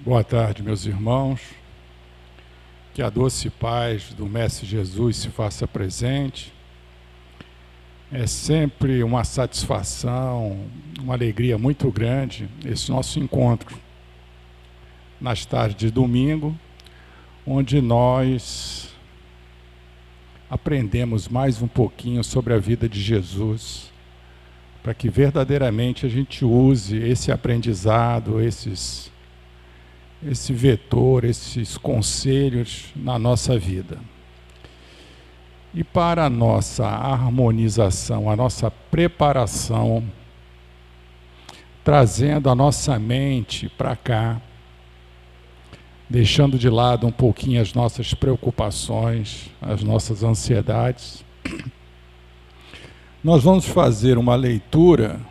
Boa tarde, meus irmãos. Que a doce paz do Mestre Jesus se faça presente. É sempre uma satisfação, uma alegria muito grande esse nosso encontro nas tardes de domingo, onde nós aprendemos mais um pouquinho sobre a vida de Jesus, para que verdadeiramente a gente use esse aprendizado, esse vetor, esses conselhos na nossa vida. E para a nossa harmonização, a nossa preparação, trazendo a nossa mente para cá, deixando de lado um pouquinho as nossas preocupações, as nossas ansiedades, nós vamos fazer uma leitura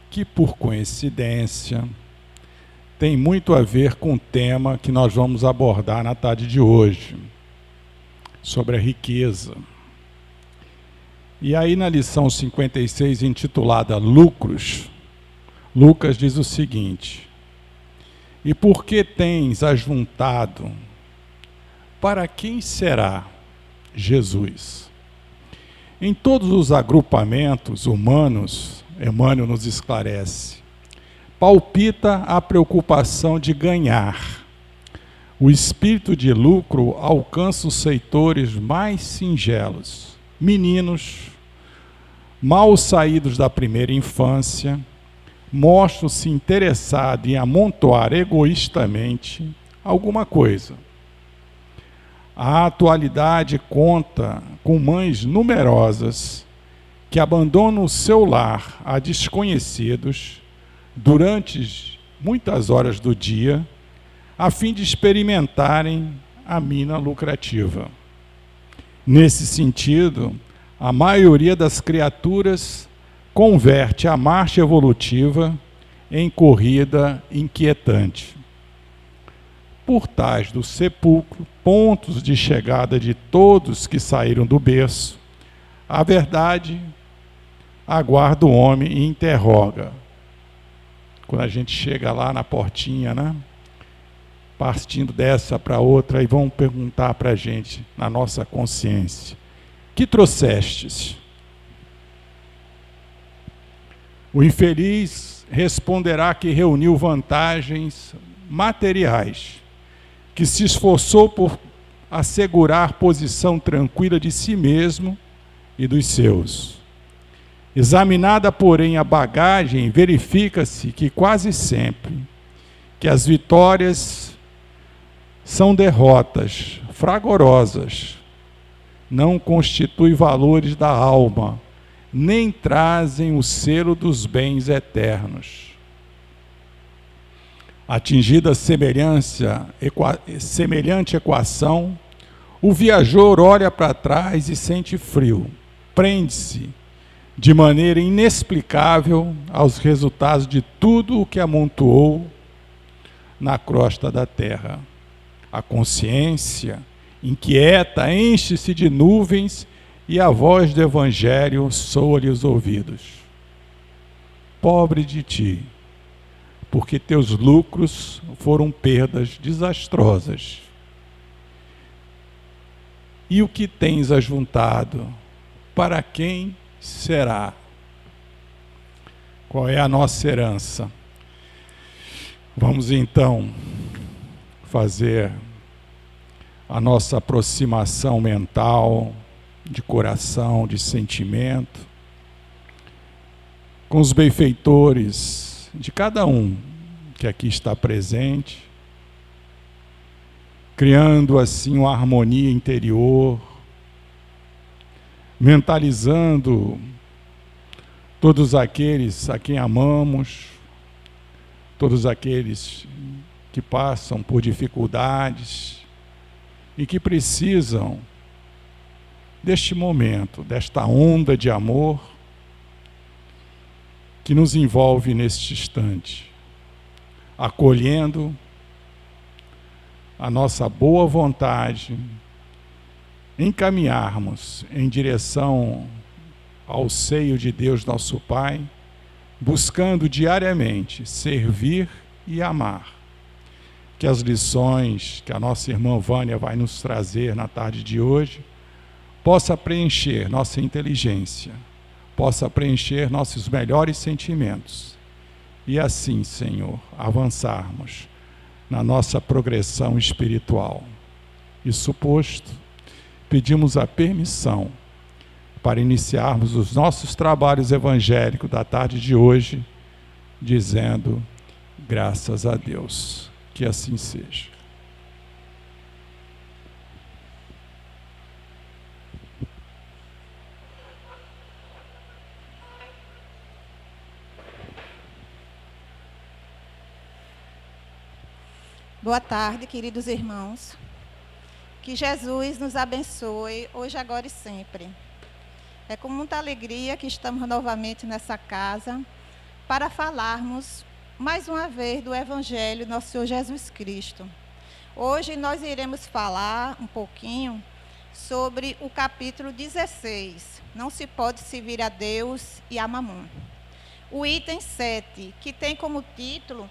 que, por coincidência, tem muito a ver com o tema que nós vamos abordar na tarde de hoje, sobre a riqueza. E aí na lição 56, intitulada Lucros, Lucas diz o seguinte: e por que tens ajuntado? Para quem será Jesus? Em todos os agrupamentos humanos, Emmanuel nos esclarece, palpita a preocupação de ganhar. O espírito de lucro alcança os seitores mais singelos, meninos, mal saídos da primeira infância, mostram-se interessados em amontoar egoístamente alguma coisa. A atualidade conta com mães numerosas que abandonam o seu lar a desconhecidos durante muitas horas do dia, a fim de experimentarem a mina lucrativa. Nesse sentido, a maioria das criaturas converte a marcha evolutiva em corrida inquietante. Por tais do sepulcro, pontos de chegada de todos que saíram do berço, a verdade aguarda o homem e interroga. Quando a gente chega lá na portinha, né? Partindo dessa para outra, e vão perguntar para a gente, na nossa consciência: que trouxestes? O infeliz responderá que reuniu vantagens materiais, que se esforçou por assegurar posição tranquila de si mesmo e dos seus. Examinada, porém, a bagagem, verifica-se que quase sempre que as vitórias são derrotas fragorosas, não constituem valores da alma, nem trazem o selo dos bens eternos. Atingida semelhante equação, o viajor olha para trás e sente frio, prende-se de maneira inexplicável aos resultados de tudo o que amontoou na crosta da terra. A consciência, inquieta, enche-se de nuvens e a voz do Evangelho soa-lhe os ouvidos. Pobre de ti, porque teus lucros foram perdas desastrosas. E o que tens ajuntado? Para quem será? Qual é a nossa herança? Vamos então fazer a nossa aproximação mental, de coração, de sentimento, com os benfeitores de cada um que aqui está presente, criando assim uma harmonia interior, mentalizando todos aqueles a quem amamos, todos aqueles que passam por dificuldades e que precisam deste momento, desta onda de amor que nos envolve neste instante, acolhendo a nossa boa vontade, encaminharmos em direção ao seio de Deus nosso Pai, buscando diariamente servir e amar, que as lições que a nossa irmã Vânia vai nos trazer na tarde de hoje possa preencher nossa inteligência, possa preencher nossos melhores sentimentos e assim, Senhor, avançarmos na nossa progressão espiritual. Isso posto, pedimos a permissão para iniciarmos os nossos trabalhos evangélicos da tarde de hoje, dizendo graças a Deus, que assim seja. Boa tarde, queridos irmãos. Que Jesus nos abençoe hoje, agora e sempre. É com muita alegria que estamos novamente nessa casa para falarmos mais uma vez do Evangelho do nosso Senhor Jesus Cristo. Hoje nós iremos falar um pouquinho sobre o capítulo 16. Não se pode servir a Deus e a Mamon. O item 7, que tem como título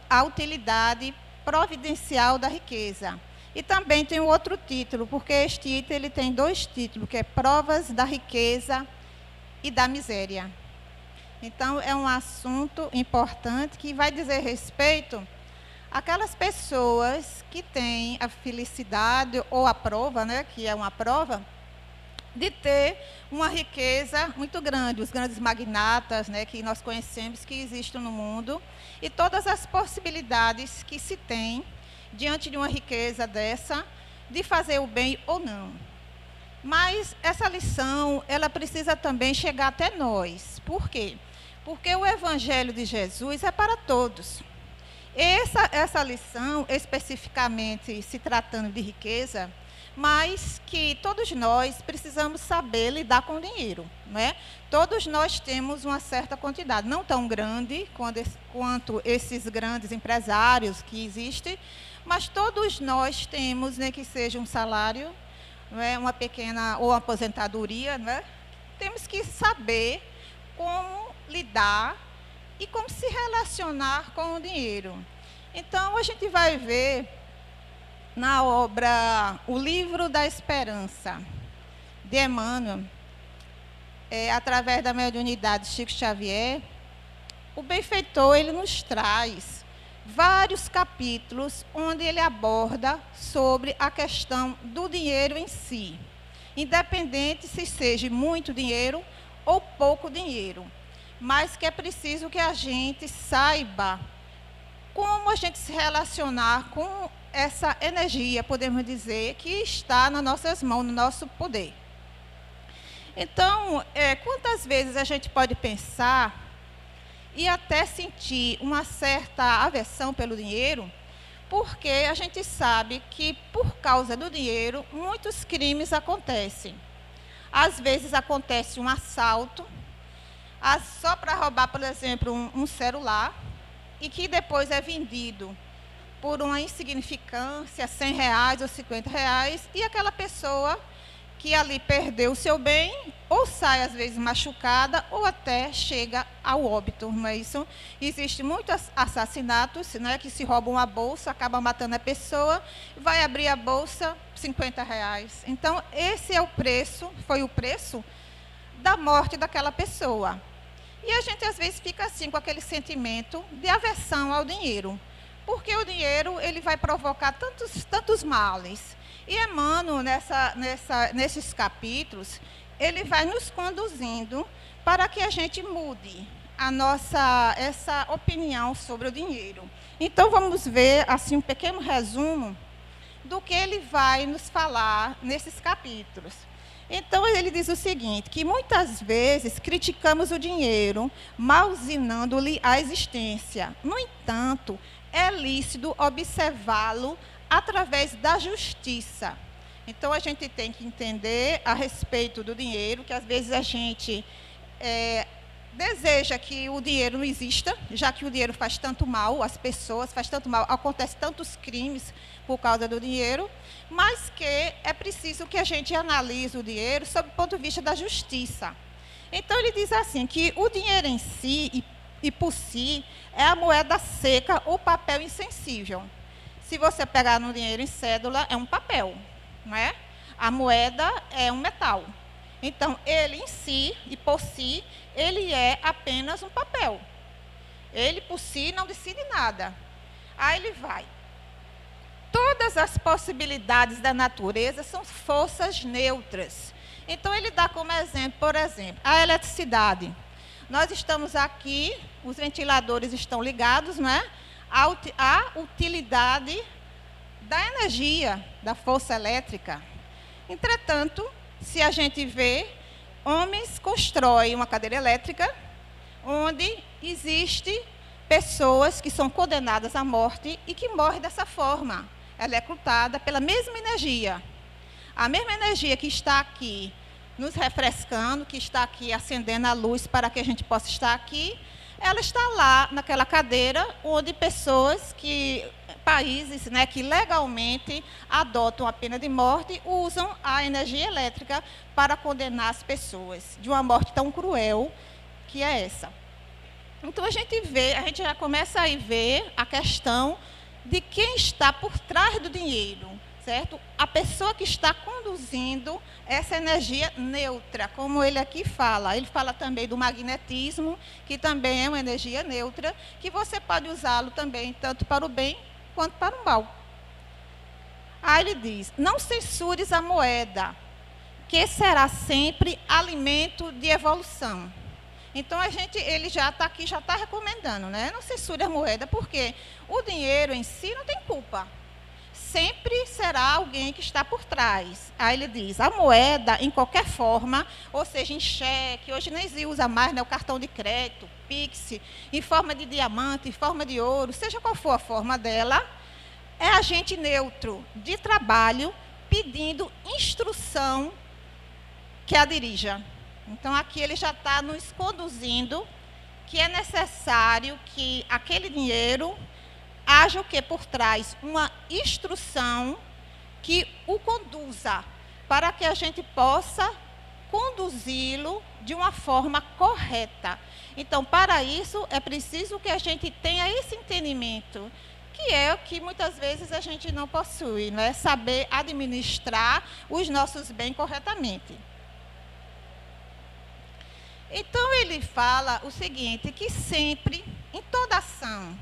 a utilidade providencial da riqueza. E também tem um outro título, porque este item ele tem dois títulos, que é Provas da Riqueza e da Miséria. Então, é um assunto importante que vai dizer respeito àquelas pessoas que têm a felicidade ou a prova, né, que é uma prova, de ter uma riqueza muito grande, os grandes magnatas, né, que nós conhecemos que existem no mundo, e todas as possibilidades que se tem diante de uma riqueza dessa, de fazer o bem ou não. Mas essa lição, ela precisa também chegar até nós. Por quê? Porque o Evangelho de Jesus é para todos. Essa lição, especificamente se tratando de riqueza, mas que todos nós precisamos saber lidar com o dinheiro, não é? Todos nós temos uma certa quantidade, não tão grande quanto esses grandes empresários que existem, mas todos nós temos, nem que seja um salário, não é? Uma pequena ou aposentadoria, não é? Temos que saber como lidar e como se relacionar com o dinheiro. Então, a gente vai ver na obra O Livro da Esperança, de Emmanuel, através da mediunidade de Chico Xavier, o benfeitor ele nos traz vários capítulos onde ele aborda sobre a questão do dinheiro em si, independente se seja muito dinheiro ou pouco dinheiro, mas que é preciso que a gente saiba como a gente se relacionar com essa energia, podemos dizer, que está nas nossas mãos, no nosso poder. Então, quantas vezes a gente pode pensar e até sentir uma certa aversão pelo dinheiro, porque a gente sabe que, por causa do dinheiro, muitos crimes acontecem. Às vezes acontece um assalto, só para roubar, por exemplo, um celular, e que depois é vendido por uma insignificância, R$100 ou R$50, e aquela pessoa que ali perdeu o seu bem, ou sai às vezes machucada, ou até chega ao óbito, não é isso? Existem muitos assassinatos, né, que se roubam a bolsa, acaba matando a pessoa, vai abrir a bolsa, R$50. Então, esse é o preço, foi o preço da morte daquela pessoa. E a gente às vezes fica assim, com aquele sentimento de aversão ao dinheiro, porque o dinheiro ele vai provocar tantos males. E Emmanuel, nesses capítulos, ele vai nos conduzindo para que a gente mude essa opinião sobre o dinheiro. Então, vamos ver assim, um pequeno resumo do que ele vai nos falar nesses capítulos. Então, ele diz o seguinte, que muitas vezes criticamos o dinheiro, malzinando-lhe a existência. No entanto, é lícito observá-lo através da justiça. Então, a gente tem que entender a respeito do dinheiro, que às vezes a gente deseja que o dinheiro não exista, já que o dinheiro faz tanto mal às pessoas, faz tanto mal, acontece tantos crimes por causa do dinheiro, mas que é preciso que a gente analise o dinheiro sob o ponto de vista da justiça. Então, ele diz assim, que o dinheiro em si e por si é a moeda seca ou papel insensível. Se você pegar no dinheiro em cédula, é um papel, não é? A moeda é um metal. Então, ele em si, e por si, ele é apenas um papel. Ele, por si, não decide nada. Aí ele vai. Todas as possibilidades da natureza são forças neutras. Então, ele dá como exemplo, por exemplo, a eletricidade. Nós estamos aqui, os ventiladores estão ligados, não é? A utilidade da energia, da força elétrica. Entretanto, se a gente vê, homens constroem uma cadeira elétrica, onde existe pessoas que são condenadas à morte e que morrem dessa forma. Ela é recrutada pela mesma energia. A mesma energia que está aqui nos refrescando, que está aqui acendendo a luz para que a gente possa estar aqui, ela está lá naquela cadeira onde países, né, que legalmente adotam a pena de morte usam a energia elétrica para condenar as pessoas de uma morte tão cruel que é essa. Então a gente já começa a ver a questão de quem está por trás do dinheiro, certo? A pessoa que está conduzindo essa energia neutra, como ele aqui fala. Ele fala também do magnetismo, que também é uma energia neutra, que você pode usá-lo também tanto para o bem quanto para o mal. Aí ele diz, não censures a moeda, que será sempre alimento de evolução. Então, ele já está aqui, já está recomendando, né? Não censure a moeda, porque o dinheiro em si não tem culpa. Sempre será alguém que está por trás. Aí ele diz, a moeda, em qualquer forma, ou seja, em cheque, hoje nem se usa mais, né, o cartão de crédito, Pix, em forma de diamante, em forma de ouro, seja qual for a forma dela, é agente neutro de trabalho pedindo instrução que a dirija. Então, aqui ele já está nos conduzindo que é necessário que aquele dinheiro haja o que por trás? Uma instrução que o conduza para que a gente possa conduzi-lo de uma forma correta. Então, para isso, é preciso que a gente tenha esse entendimento, que é o que muitas vezes a gente não possui, não é? Saber administrar os nossos bens corretamente. Então, ele fala o seguinte, que sempre, em toda ação,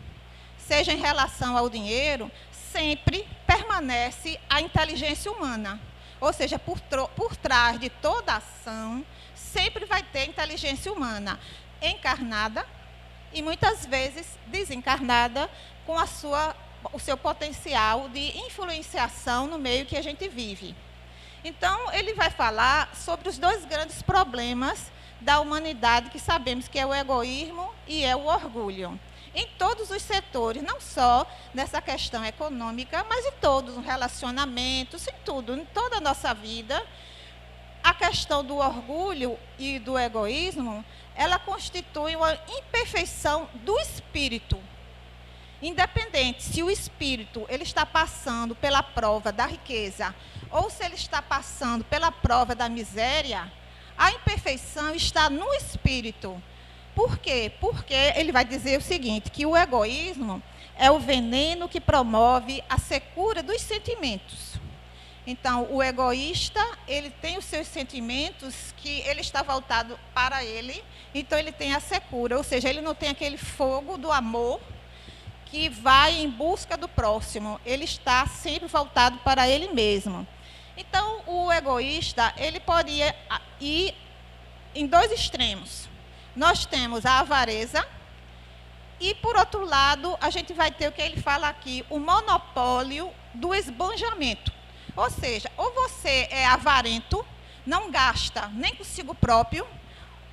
seja em relação ao dinheiro, sempre permanece a inteligência humana. Ou seja, por trás de toda ação, sempre vai ter inteligência humana, encarnada e muitas vezes desencarnada, com o seu potencial de influenciação no meio que a gente vive. Então, ele vai falar sobre os dois grandes problemas da humanidade, que sabemos que é o egoísmo e é o orgulho. Em todos os setores, não só nessa questão econômica, mas em todos os relacionamentos, em tudo, em toda a nossa vida, a questão do orgulho e do egoísmo, ela constitui uma imperfeição do espírito. Independente se o espírito ele está passando pela prova da riqueza ou se ele está passando pela prova da miséria, a imperfeição está no espírito. Por quê? Porque ele vai dizer o seguinte, que o egoísmo é o veneno que promove a secura dos sentimentos. Então, o egoísta, ele tem os seus sentimentos que ele está voltado para ele, então ele tem a secura, ou seja, ele não tem aquele fogo do amor que vai em busca do próximo, ele está sempre voltado para ele mesmo. Então, o egoísta, ele poderia ir em dois extremos. Nós temos a avareza e, por outro lado, a gente vai ter o que ele fala aqui, o monopólio do esbanjamento. Ou seja, ou você é avarento, não gasta nem consigo próprio,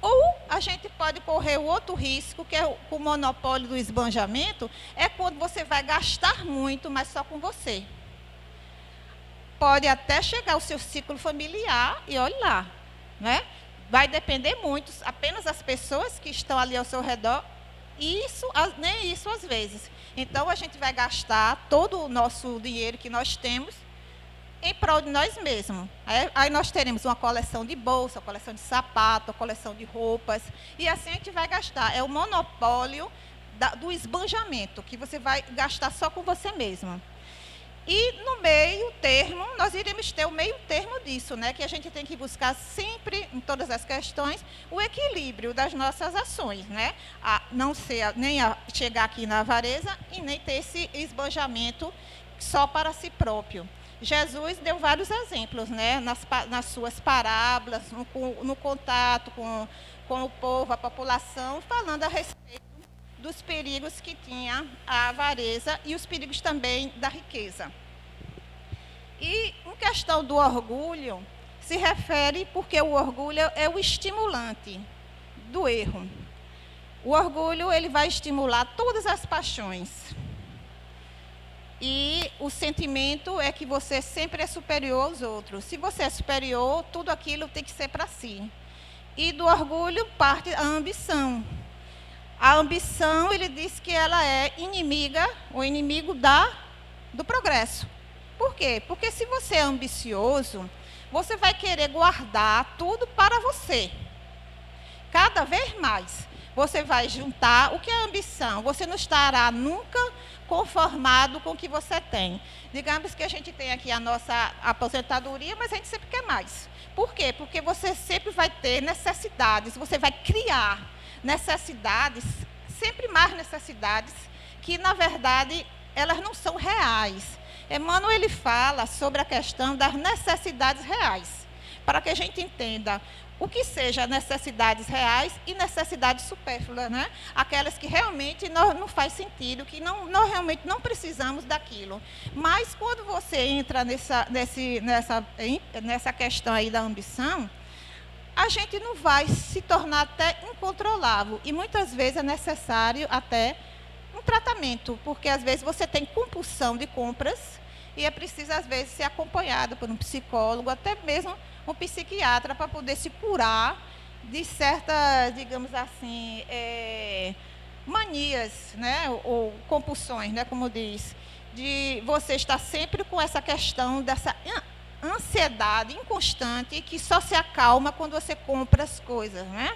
ou a gente pode correr o outro risco, que é o monopólio do esbanjamento, é quando você vai gastar muito, mas só com você. Pode até chegar ao seu ciclo familiar e olha lá, né? Vai depender muito, apenas das pessoas que estão ali ao seu redor, nem isso às vezes. Então, a gente vai gastar todo o nosso dinheiro que nós temos em prol de nós mesmos. Aí nós teremos uma coleção de bolsa, uma coleção de sapato, uma coleção de roupas, e assim a gente vai gastar. É o monopólio do esbanjamento, que você vai gastar só com você mesmo. E no meio termo, nós iremos ter o meio termo disso, né? Que a gente tem que buscar sempre, em todas as questões, o equilíbrio das nossas ações, né? A não ser, nem a chegar aqui na avareza e nem ter esse esbanjamento só para si próprio. Jesus deu vários exemplos, né? Nas suas parábolas, no contato com o povo, a população, falando a respeito dos perigos que tinha a avareza e os perigos também da riqueza. E em questão do orgulho, se refere porque o orgulho é o estimulante do erro. O orgulho, ele vai estimular todas as paixões. E o sentimento é que você sempre é superior aos outros. Se você é superior, tudo aquilo tem que ser para si. E do orgulho parte a ambição. A ambição, ele diz que ela é inimiga, ou inimigo do progresso. Por quê? Porque se você é ambicioso, você vai querer guardar tudo para você. Cada vez mais. Você vai juntar o que é ambição. Você não estará nunca conformado com o que você tem. Digamos que a gente tem aqui a nossa aposentadoria, mas a gente sempre quer mais. Por quê? Porque você sempre vai ter necessidades, você vai criar necessidades, sempre mais necessidades, que, na verdade, elas não são reais. Emmanuel, ele fala sobre a questão das necessidades reais, para que a gente entenda o que seja necessidades reais e necessidades supérfluas, né? Aquelas que realmente não faz sentido, que nós realmente não precisamos daquilo. Mas quando você entra nessa questão aí da ambição, a gente não vai se tornar até incontrolável. E muitas vezes é necessário até um tratamento, porque às vezes você tem compulsão de compras e é preciso, às vezes, ser acompanhado por um psicólogo, até mesmo um psiquiatra, para poder se curar de certas, digamos assim, manias, né? Ou compulsões, né? Como diz, de você estar sempre com essa questão dessa ansiedade inconstante que só se acalma quando você compra as coisas, né?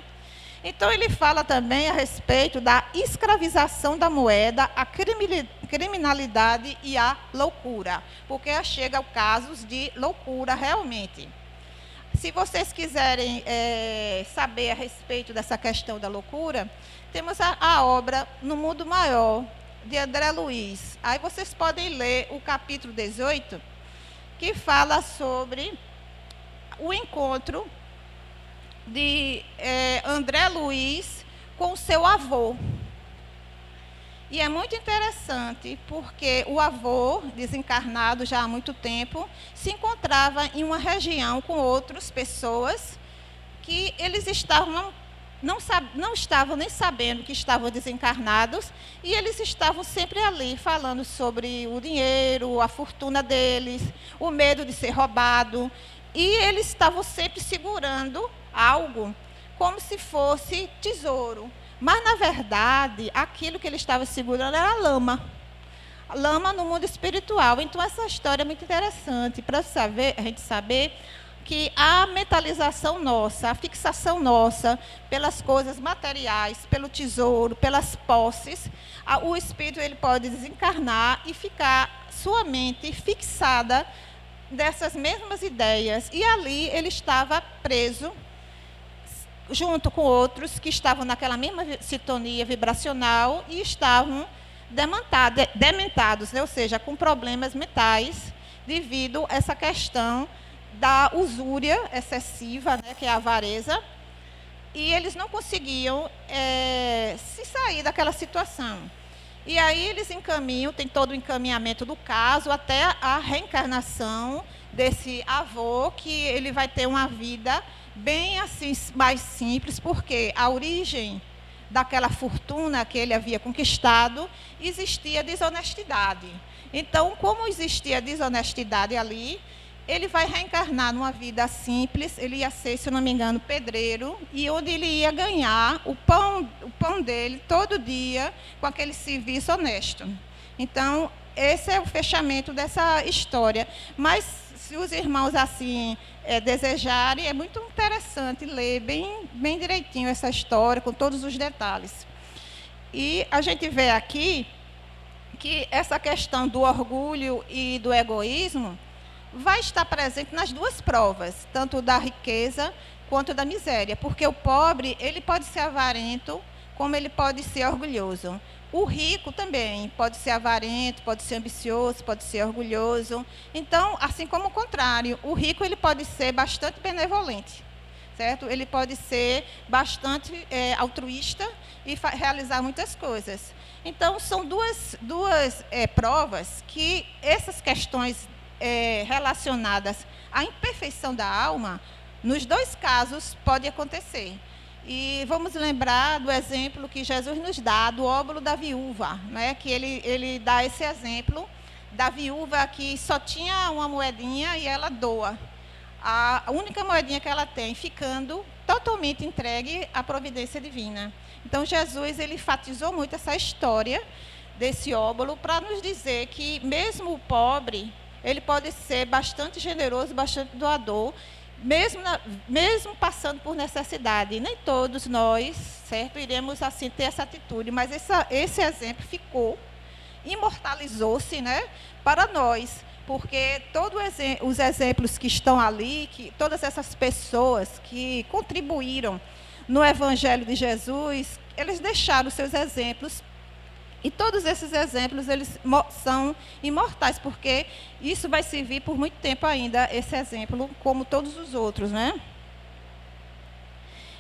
Então, ele fala também a respeito da escravização da moeda, a criminalidade e a loucura, porque chega ao casos de loucura realmente. Se vocês quiserem saber a respeito dessa questão da loucura, temos a obra No Mundo Maior, de André Luiz. Aí vocês podem ler o capítulo 18, que fala sobre o encontro de André Luiz com seu avô. E é muito interessante, porque o avô, desencarnado já há muito tempo, se encontrava em uma região com outras pessoas que eles não estavam nem sabendo que estavam desencarnados, e eles estavam sempre ali falando sobre o dinheiro, a fortuna deles, o medo de ser roubado, e eles estavam sempre segurando algo como se fosse tesouro. Mas, na verdade, aquilo que ele estava segurando era lama. Lama no mundo espiritual. Então, essa história é muito interessante para a gente saber que a mentalização nossa, a fixação nossa pelas coisas materiais, pelo tesouro, pelas posses, o espírito ele pode desencarnar e ficar sua mente fixada dessas mesmas ideias. E ali ele estava preso, junto com outros que estavam naquela mesma sintonia vibracional e estavam dementados, né? Ou seja, com problemas mentais, devido a essa questão da usúria excessiva, né? Que é a avareza, e eles não conseguiam se sair daquela situação. E aí eles encaminham, tem todo o encaminhamento do caso, até a reencarnação desse avô, que ele vai ter uma vida bem assim, mais simples, porque a origem daquela fortuna que ele havia conquistado, existia desonestidade. Então, como existia desonestidade ali, ele vai reencarnar numa vida simples, ele ia ser, se eu não me engano, pedreiro, e onde ele ia ganhar o pão dele todo dia com aquele serviço honesto. Então, esse é o fechamento dessa história. Mas, se os irmãos assim desejarem, é muito interessante ler bem direitinho essa história, com todos os detalhes. E a gente vê aqui que essa questão do orgulho e do egoísmo vai estar presente nas duas provas, tanto da riqueza quanto da miséria, porque o pobre, ele pode ser avarento, como ele pode ser orgulhoso. O rico também pode ser avarento, pode ser ambicioso, pode ser orgulhoso. Então, assim como o contrário, o rico ele pode ser bastante benevolente, certo? Ele pode ser bastante altruísta e realizar muitas coisas. Então, são duas provas que essas questões relacionadas à imperfeição da alma, nos dois casos, pode acontecer. E vamos lembrar do exemplo que Jesus nos dá, do óbolo da viúva, né? Que ele dá esse exemplo da viúva que só tinha uma moedinha e ela doa. A única moedinha que ela tem, ficando totalmente entregue à providência divina. Então, Jesus ele enfatizou muito essa história desse óbolo para nos dizer que, mesmo o pobre, ele pode ser bastante generoso, bastante doador, mesmo passando por necessidade. Nem todos nós, certo, iremos assim ter essa atitude, mas esse exemplo ficou, imortalizou-se, né, para nós, porque todos os exemplos que estão ali, que todas essas pessoas que contribuíram no Evangelho de Jesus, eles deixaram seus exemplos. E todos esses exemplos, eles são imortais, porque isso vai servir por muito tempo ainda, esse exemplo, como todos os outros, né?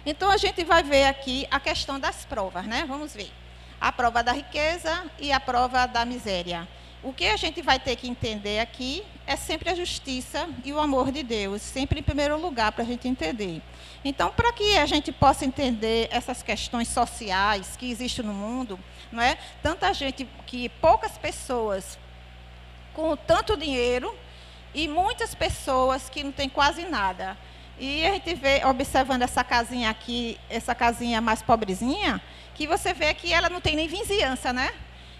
Então, a gente vai ver aqui a questão das provas, né? Vamos ver. A prova da riqueza e a prova da miséria. O que a gente vai ter que entender aqui é sempre a justiça e o amor de Deus, sempre em primeiro lugar, para a gente entender. Então, para que a gente possa entender essas questões sociais que existem no mundo, não é? Tanta gente, poucas pessoas com tanto dinheiro e muitas pessoas que não têm quase nada. E a gente vê, observando essa casinha aqui, essa casinha mais pobrezinha, que você vê que ela não tem nem vizinhança, né?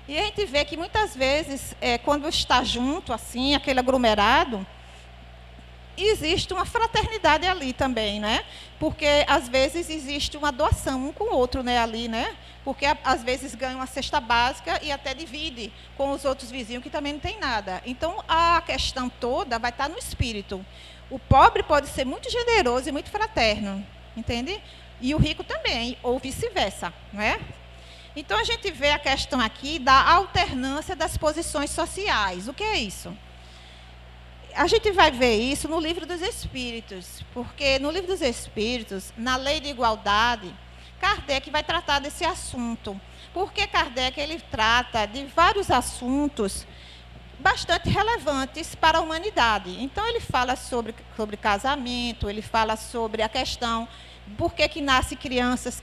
E a gente vê que muitas vezes, quando está junto, assim, aquele aglomerado, existe uma fraternidade ali também, né? Porque, às vezes, existe uma doação um com o outro, né, ali, né? Porque, às vezes, ganha uma cesta básica e até divide com os outros vizinhos que também não tem nada. Então, a questão toda vai estar no espírito. O pobre pode ser muito generoso e muito fraterno, entende? E o rico também, ou vice-versa, não é? Então, a gente vê a questão aqui da alternância das posições sociais. O que é isso? A gente vai ver isso no Livro dos Espíritos, porque no Livro dos Espíritos, na Lei de Igualdade, Kardec vai tratar desse assunto. Porque Kardec ele trata de vários assuntos bastante relevantes para a humanidade. Então, ele fala sobre casamento, ele fala sobre a questão por que nascem crianças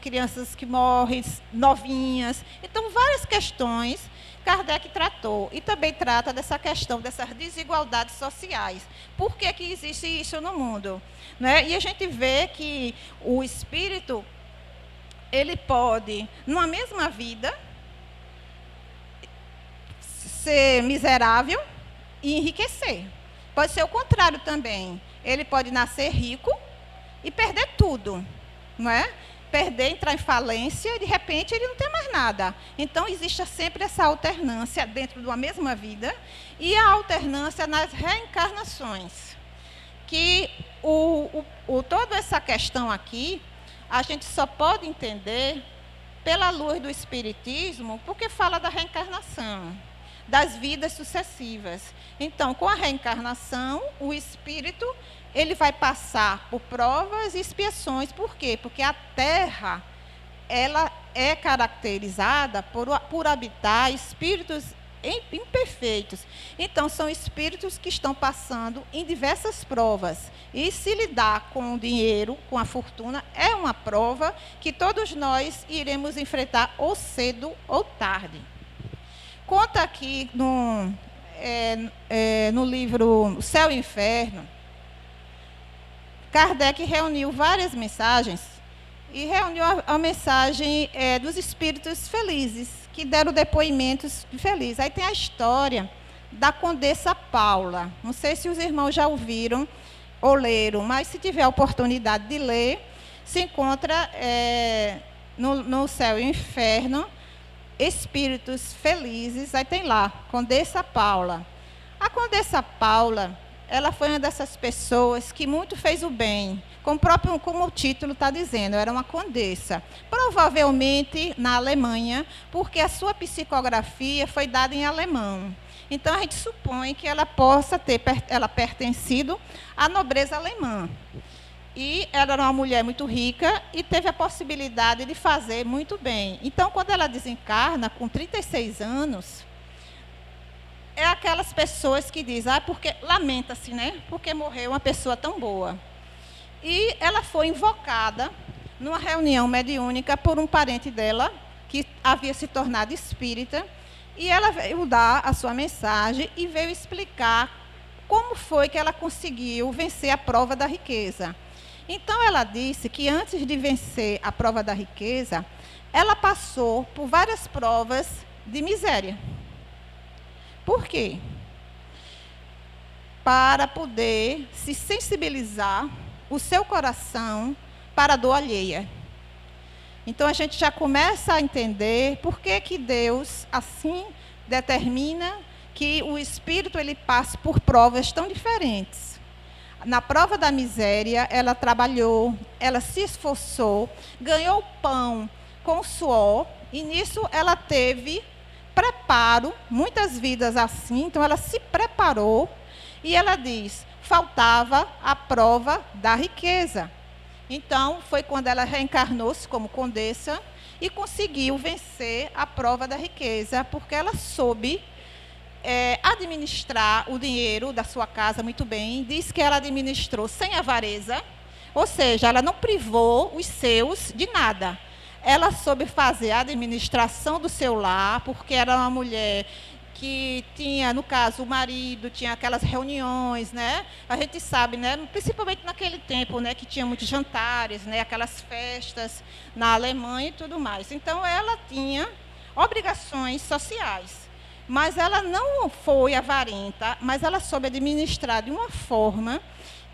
que morrem novinhas. Então, várias questões Kardec tratou. E também trata dessa questão, dessas desigualdades sociais. Por que existe isso no mundo? Né? E a gente vê que o espírito, ele pode, numa mesma vida, ser miserável e enriquecer. Pode ser o contrário também. Ele pode nascer rico e perder tudo, não é? Perder, entrar em falência, e de repente ele não tem mais nada. Então, existe sempre essa alternância dentro de uma mesma vida e a alternância nas reencarnações. Que toda essa questão aqui, a gente só pode entender pela luz do Espiritismo, porque fala da reencarnação, das vidas sucessivas. Então, com a reencarnação, o espírito ele vai passar por provas e expiações. Por quê? Porque a Terra ela é caracterizada por habitar espíritos imperfeitos. Então, são espíritos que estão passando em diversas provas. E se lidar com o dinheiro, com a fortuna, é uma prova que todos nós iremos enfrentar ou cedo ou tarde. Conta aqui no livro Céu e Inferno, Kardec reuniu várias mensagens e reuniu a mensagem dos espíritos felizes, que deram depoimentos felizes. Aí tem a história da Condessa Paula. Não sei se os irmãos já ouviram ou leram, mas se tiver a oportunidade de ler, se encontra no Céu e Inferno, espíritos felizes. Aí tem lá, Condessa Paula. A Condessa Paula, ela foi uma dessas pessoas que muito fez o bem, como o título está dizendo, era uma condessa. Provavelmente na Alemanha, porque a sua psicografia foi dada em alemão. Então, a gente supõe que ela possa ter pertencido à nobreza alemã. E ela era uma mulher muito rica e teve a possibilidade de fazer muito bem. Então, quando ela desencarna, com 36 anos, é aquelas pessoas que dizem, porque lamenta-se, né? Porque morreu uma pessoa tão boa. E ela foi invocada numa reunião mediúnica por um parente dela, que havia se tornado espírita, e ela veio dar a sua mensagem e veio explicar como foi que ela conseguiu vencer a prova da riqueza. Então, ela disse que antes de vencer a prova da riqueza, ela passou por várias provas de miséria. Por quê? Para poder se sensibilizar o seu coração para a dor alheia. Então, a gente já começa a entender por que Deus, assim, determina que o espírito ele passe por provas tão diferentes. Na prova da miséria, ela trabalhou, ela se esforçou, ganhou pão com suor, e nisso ela teve preparo, muitas vidas assim, então ela se preparou, e ela diz, faltava a prova da riqueza. Então, foi quando ela reencarnou-se como condessa e conseguiu vencer a prova da riqueza, porque ela soube administrar o dinheiro da sua casa muito bem. Diz que ela administrou sem avareza, ou seja, ela não privou os seus de nada. Ela soube fazer a administração do seu lar, porque era uma mulher que tinha, no caso, o marido, tinha aquelas reuniões, né? A gente sabe, né? Principalmente naquele tempo, né? Que tinha muitos jantares, né? Aquelas festas na Alemanha e tudo mais. Então, ela tinha obrigações sociais. Mas ela não foi avarenta, mas ela soube administrar de uma forma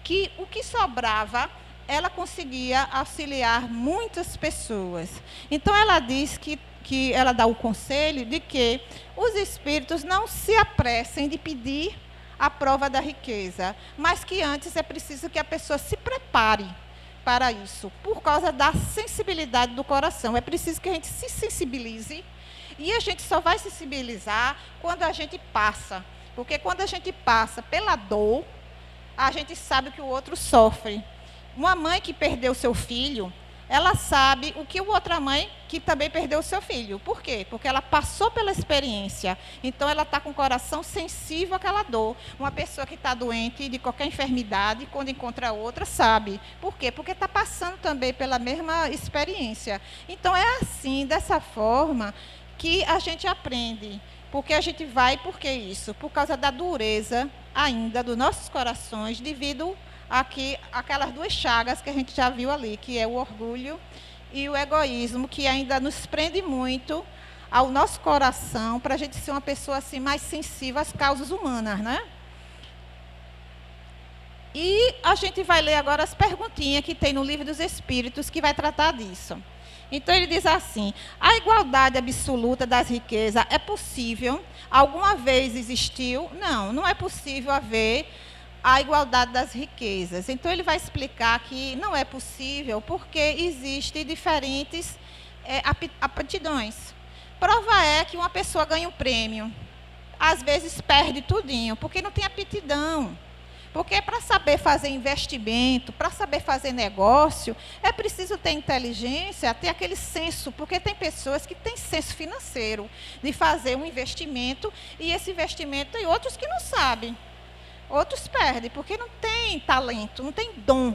que o que sobrava, ela conseguia auxiliar muitas pessoas. Então, ela diz que ela dá o conselho de que os espíritos não se apressem de pedir a prova da riqueza, mas que antes é preciso que a pessoa se prepare para isso, por causa da sensibilidade do coração. É preciso que a gente se sensibilize, e a gente só vai sensibilizar quando a gente passa, porque quando a gente passa pela dor, a gente sabe que o outro sofre. Uma mãe que perdeu seu filho, ela sabe o que outra mãe que também perdeu o seu filho. Por quê? Porque ela passou pela experiência. Então, ela está com o coração sensível àquela dor. Uma pessoa que está doente de qualquer enfermidade, quando encontra outra, sabe. Por quê? Porque está passando também pela mesma experiência. Então, é assim, dessa forma, que a gente aprende. Porque a gente vai, por que isso? Por causa da dureza ainda dos nossos corações, devido aqui aquelas duas chagas que a gente já viu ali, que é o orgulho e o egoísmo, que ainda nos prende muito ao nosso coração, para a gente ser uma pessoa assim mais sensível às causas humanas, né? E a gente vai ler agora as perguntinhas que tem no Livro dos Espíritos, que vai tratar disso. Então, ele diz assim, a igualdade absoluta das riquezas é possível? Alguma vez existiu? Não, não é possível haver a igualdade das riquezas. Então, ele vai explicar que não é possível porque existem diferentes aptidões. Prova é que uma pessoa ganha um prêmio, às vezes perde tudinho, porque não tem aptidão. Porque para saber fazer investimento, para saber fazer negócio, é preciso ter inteligência, ter aquele senso, porque tem pessoas que têm senso financeiro de fazer um investimento, e esse investimento tem outros que não sabem. Outros perdem, porque não tem talento, não tem dom.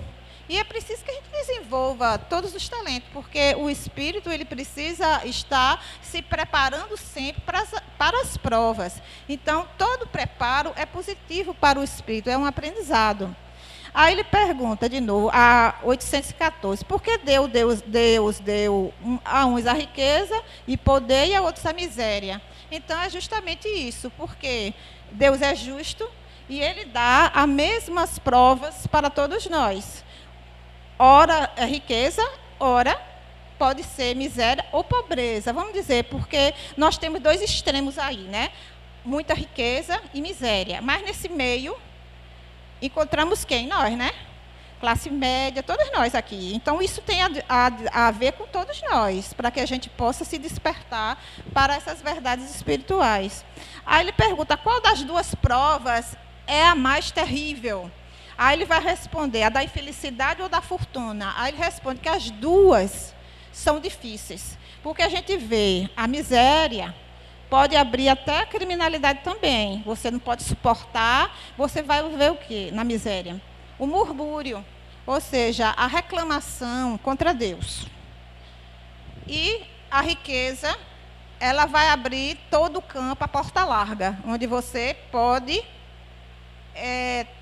E é preciso que a gente desenvolva todos os talentos, porque o espírito ele precisa estar se preparando sempre para as provas. Então, todo preparo é positivo para o espírito, é um aprendizado. Aí ele pergunta de novo, a 814, por que Deus deu a uns a riqueza e poder e a outros a miséria? Então, é justamente isso, porque Deus é justo, e Ele dá as mesmas provas para todos nós. Ora é riqueza, ora pode ser miséria ou pobreza, vamos dizer, porque nós temos dois extremos aí, né? Muita riqueza e miséria. Mas nesse meio, encontramos quem? Nós, né? Classe média, todos nós aqui. Então, isso tem a ver com todos nós, para que a gente possa se despertar para essas verdades espirituais. Aí ele pergunta, qual das duas provas é a mais terrível? Aí ele vai responder, a da infelicidade ou da fortuna? Aí ele responde que as duas são difíceis, porque a gente vê a miséria, pode abrir até a criminalidade também. Você não pode suportar, você vai ver o quê na miséria? O murmúrio, ou seja, a reclamação contra Deus. E a riqueza, ela vai abrir todo o campo, a porta larga, onde você pode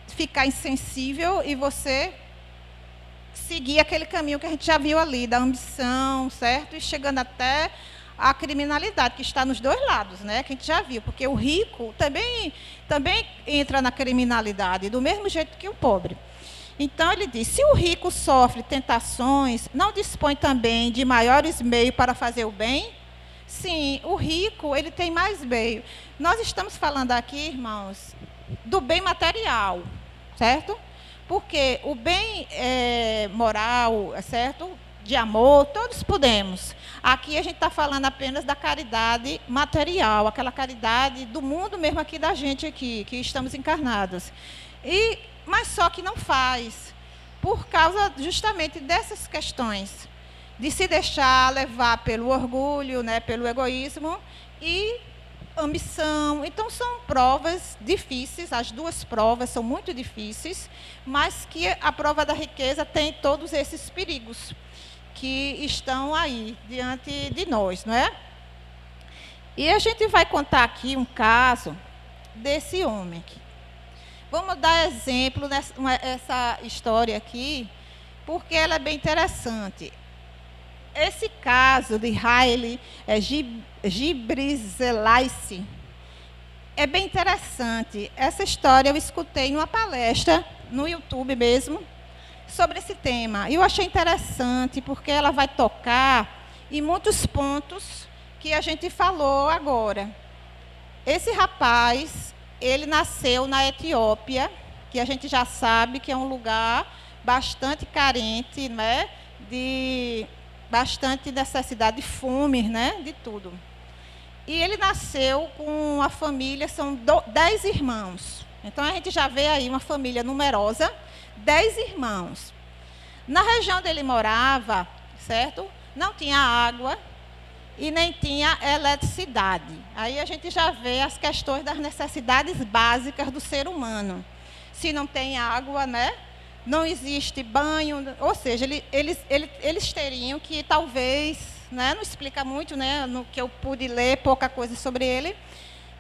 ficar insensível e você seguir aquele caminho que a gente já viu ali, da ambição, certo? E chegando até a criminalidade, que está nos dois lados, né? Que a gente já viu, porque o rico também entra na criminalidade, do mesmo jeito que o pobre. Então, ele diz, se o rico sofre tentações, não dispõe também de maiores meios para fazer o bem? Sim, o rico, ele tem mais meio. Nós estamos falando aqui, irmãos, do bem material, certo? Porque o bem moral, certo? De amor, todos podemos. Aqui a gente está falando apenas da caridade material, aquela caridade do mundo mesmo aqui da gente aqui, que estamos encarnados. Mas só que não faz, por causa justamente dessas questões, de se deixar levar pelo orgulho, né, pelo egoísmo e ambição. Então, são provas difíceis, as duas provas são muito difíceis, mas que a prova da riqueza tem todos esses perigos que estão aí, diante de nós, não é? E a gente vai contar aqui um caso desse homem aqui. Vamos dar exemplo nessa história aqui, porque ela é bem interessante. Esse caso de Haile Gebrselassie é bem interessante. Essa história eu escutei numa palestra, no YouTube mesmo, sobre esse tema. E eu achei interessante, porque ela vai tocar em muitos pontos que a gente falou agora. Esse rapaz, ele nasceu na Etiópia, que a gente já sabe que é um lugar bastante carente, né, de bastante necessidade de fome, né, de tudo. E ele nasceu com uma família, são 10 irmãos. Então, a gente já vê aí uma família numerosa, 10 irmãos. Na região onde ele morava, certo? Não tinha água e nem tinha eletricidade. Aí a gente já vê as questões das necessidades básicas do ser humano. Se não tem água, né? Não existe banho, ou seja, eles teriam que, talvez, né, não explica muito, né, no que eu pude ler, pouca coisa sobre ele,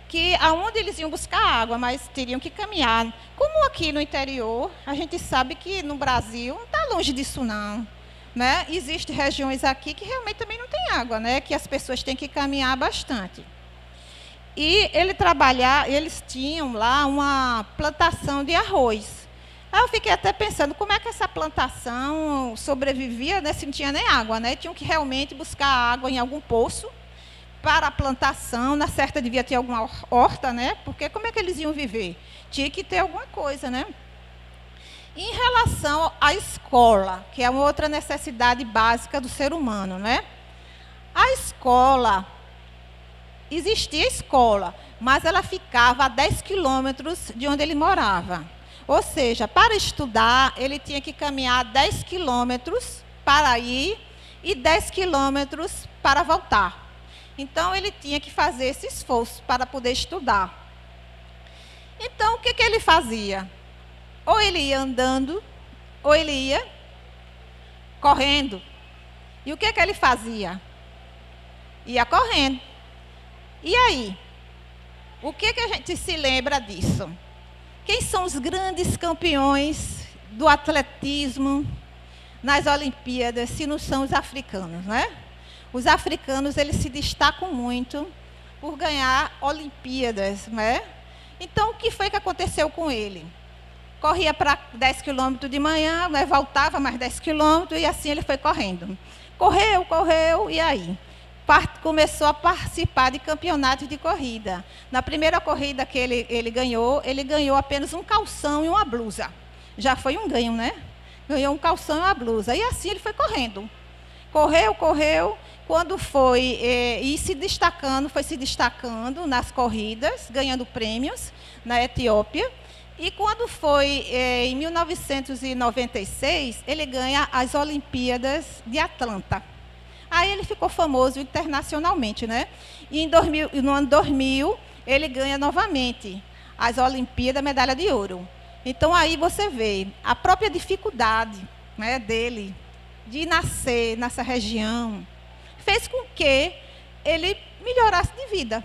que aonde eles iam buscar água, mas teriam que caminhar. Como aqui no interior, a gente sabe que no Brasil não está longe disso, não. Né? Existem regiões aqui que realmente também não tem água, né, que as pessoas têm que caminhar bastante. E eles tinham lá uma plantação de arroz. Aí eu fiquei até pensando, como é que essa plantação sobrevivia, né, se não tinha nem água, né? Tinham que realmente buscar água em algum poço para a plantação, na certa devia ter alguma horta, né? Porque como é que eles iam viver? Tinha que ter alguma coisa, né? Em relação à escola, que é uma outra necessidade básica do ser humano, né? A escola, existia escola, mas ela ficava a 10 quilômetros de onde ele morava. Ou seja, para estudar, ele tinha que caminhar 10 quilômetros para ir e 10 quilômetros para voltar. Então, ele tinha que fazer esse esforço para poder estudar. Então, o que ele fazia? Ou ele ia andando, ou ele ia correndo. E o que ele fazia? Ia correndo. E aí? O que a gente se lembra disso? Quem são os grandes campeões do atletismo nas Olimpíadas, se não são os africanos, né? Os africanos, eles se destacam muito por ganhar Olimpíadas, né? Então, o que foi que aconteceu com ele? Corria para 10 quilômetros de manhã, né, voltava mais 10 quilômetros, e assim ele foi correndo. Correu, e aí? Começou a participar de campeonatos de corrida. Na primeira corrida que ele ganhou apenas um calção e uma blusa. Já foi um ganho, né? Ganhou um calção e uma blusa. E assim ele foi correndo. Correu. Quando foi foi se destacando nas corridas, ganhando prêmios na Etiópia. E quando foi em 1996, ele ganha as Olimpíadas de Atlanta. Aí ele ficou famoso internacionalmente, né? E no ano 2000, ele ganha novamente as Olimpíadas, medalha de ouro. Então, aí você vê a própria dificuldade, né, dele de nascer nessa região, fez com que ele melhorasse de vida,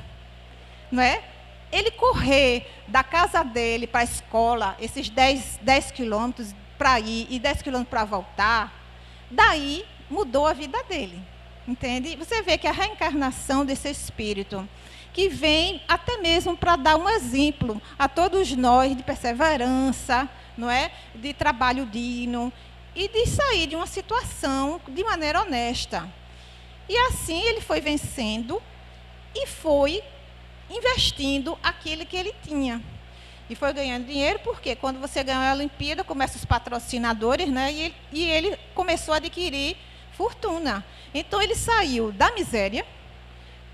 não é? Ele correr da casa dele para a escola, esses 10 quilômetros para ir e 10 quilômetros para voltar, daí mudou a vida dele, entende? Você vê que a reencarnação desse espírito, que vem até mesmo para dar um exemplo a todos nós de perseverança, não é? De trabalho digno e de sair de uma situação de maneira honesta. E assim ele foi vencendo e foi investindo aquilo que ele tinha. E foi ganhando dinheiro, porque quando você ganha a Olimpíada, começam os patrocinadores, né? E ele começou a adquirir fortuna. Então, ele saiu da miséria,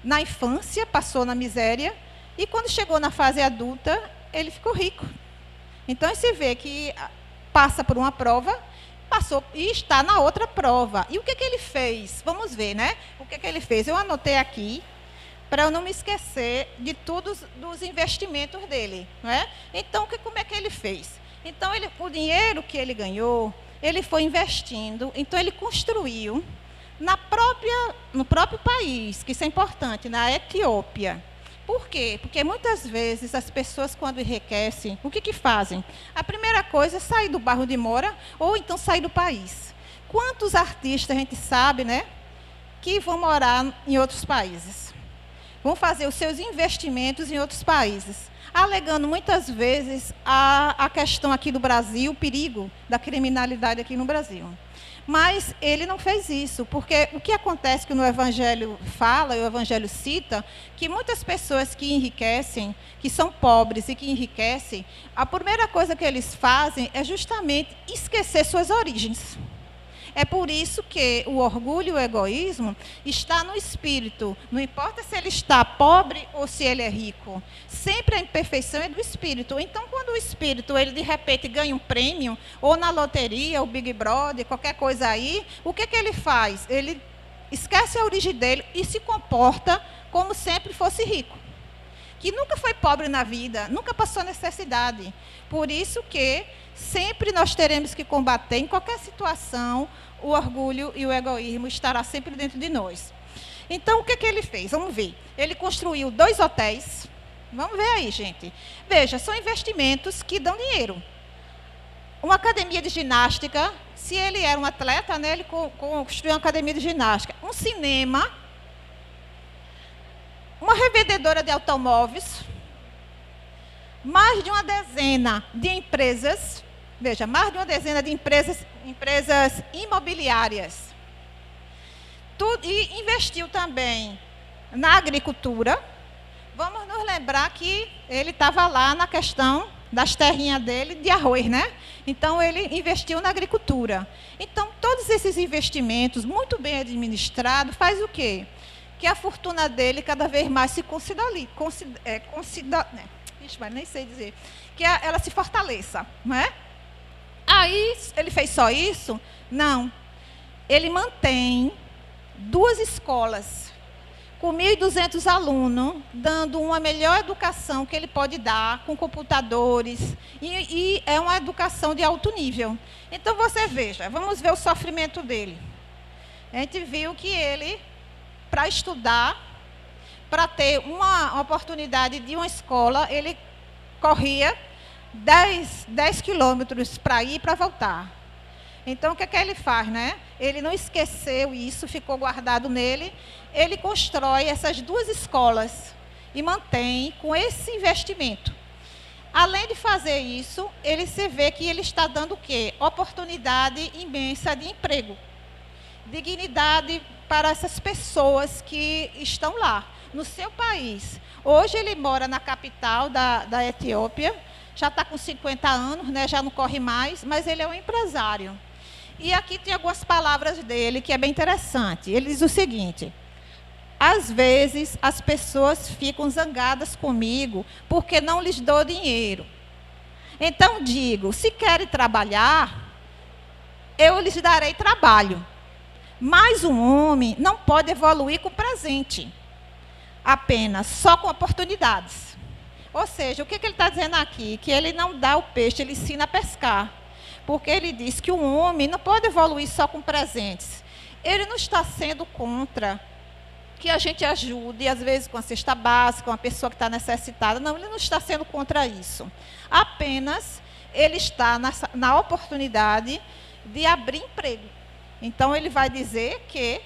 na infância, passou na miséria, e quando chegou na fase adulta, ele ficou rico. Então, você vê que passa por uma prova, passou e está na outra prova. E o que ele fez? Vamos ver, né? O que ele fez? Eu anotei aqui, para eu não me esquecer de todos dos investimentos dele, não é? Então, como é que ele fez? Então, o dinheiro que ele ganhou, ele foi investindo. Então, ele construiu no próprio país, que isso é importante, na Etiópia. Por quê? Porque muitas vezes as pessoas, quando enriquecem, o que fazem? A primeira coisa é sair do bairro de mora, ou então sair do país. Quantos artistas a gente sabe, né, que vão morar em outros países? Vão fazer os seus investimentos em outros países, alegando muitas vezes a questão aqui do Brasil, o perigo da criminalidade aqui no Brasil. Mas ele não fez isso, porque o que acontece que no Evangelho fala, e o Evangelho cita, que muitas pessoas que enriquecem, que são pobres e que enriquecem, a primeira coisa que eles fazem é justamente esquecer suas origens. É por isso que o orgulho e o egoísmo está no espírito. Não importa se ele está pobre ou se ele é rico. Sempre a imperfeição é do espírito. Então, quando o espírito, ele de repente ganha um prêmio, ou na loteria, ou Big Brother, qualquer coisa aí, o que ele faz? Ele esquece a origem dele e se comporta como sempre fosse rico. Que nunca foi pobre na vida, nunca passou necessidade. Por isso que sempre nós teremos que combater, em qualquer situação, o orgulho e o egoísmo estará sempre dentro de nós. Então, o que ele fez? Vamos ver. Ele construiu 2 hotéis. Vamos ver aí, gente. Veja, são investimentos que dão dinheiro. Uma academia de ginástica, se ele era um atleta, né, ele construiu uma academia de ginástica. Um cinema, uma revendedora de automóveis, mais de uma dezena de empresas, veja, mais de uma dezena de empresas imobiliárias. E investiu também na agricultura. Vamos nos lembrar que ele estava lá na questão das terrinhas dele de arroz, né? Então, ele investiu na agricultura. Então, todos esses investimentos, muito bem administrados, faz o quê? Que a fortuna dele cada vez mais se nem sei dizer, que ela se fortaleça, não é? Aí, ele fez só isso? Não. Ele mantém 2 escolas, com 1.200 alunos, dando uma melhor educação que ele pode dar, com computadores, e é uma educação de alto nível. Então, você veja, vamos ver o sofrimento dele. A gente viu que ele, para estudar, para ter uma oportunidade de uma escola, ele corria 10 quilômetros para ir e para voltar. Então, o que ele faz, né? Ele não esqueceu isso, ficou guardado nele. Ele constrói essas 2 escolas e mantém com esse investimento. Além de fazer isso, ele se vê que ele está dando o quê? Oportunidade imensa de emprego. dignidade para essas pessoas que estão lá, no seu país. Hoje ele mora na capital da Etiópia, já está com 50 anos, né, já não corre mais, mas ele é um empresário. E aqui tem algumas palavras dele que é bem interessante. Ele diz o seguinte: às vezes as pessoas ficam zangadas comigo porque não lhes dou dinheiro. Então digo, se querem trabalhar, eu lhes darei trabalho. Mas um homem não pode evoluir com presente, apenas só com oportunidades. Ou seja, o que ele está dizendo aqui? Que ele não dá o peixe, ele ensina a pescar. Porque ele diz que um homem não pode evoluir só com presentes. Ele não está sendo contra que a gente ajude, às vezes com a cesta básica, uma pessoa que está necessitada. Não, ele não está sendo contra isso. Apenas ele está na oportunidade de abrir emprego. Então, ele vai dizer que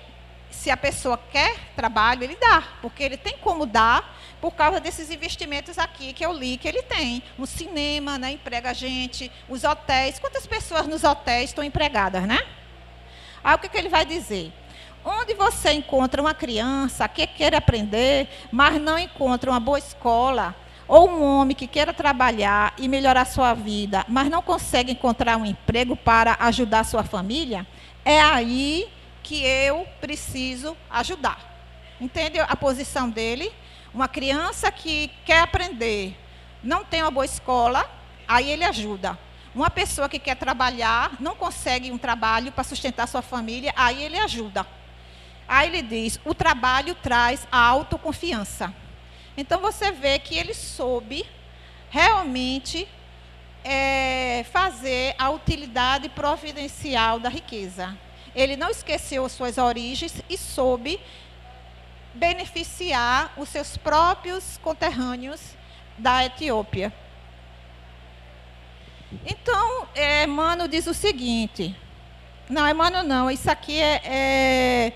se a pessoa quer trabalho, ele dá, porque ele tem como dar por causa desses investimentos aqui que eu li que ele tem. No cinema, né, emprega gente, os hotéis. Quantas pessoas nos hotéis estão empregadas, né? Aí o que ele vai dizer? Onde você encontra uma criança que queira aprender, mas não encontra uma boa escola, ou um homem que queira trabalhar e melhorar sua vida, mas não consegue encontrar um emprego para ajudar sua família, é aí que eu preciso ajudar. Entende a posição dele? Uma criança que quer aprender, não tem uma boa escola, aí ele ajuda. Uma pessoa que quer trabalhar, não consegue um trabalho para sustentar sua família, aí ele ajuda. Aí ele diz, o trabalho traz a autoconfiança. Então, você vê que ele soube realmente fazer a utilidade providencial da riqueza. Ele não esqueceu suas origens e soube beneficiar os seus próprios conterrâneos da Etiópia. Então, Emmanuel diz o seguinte, não, Emmanuel não, isso aqui é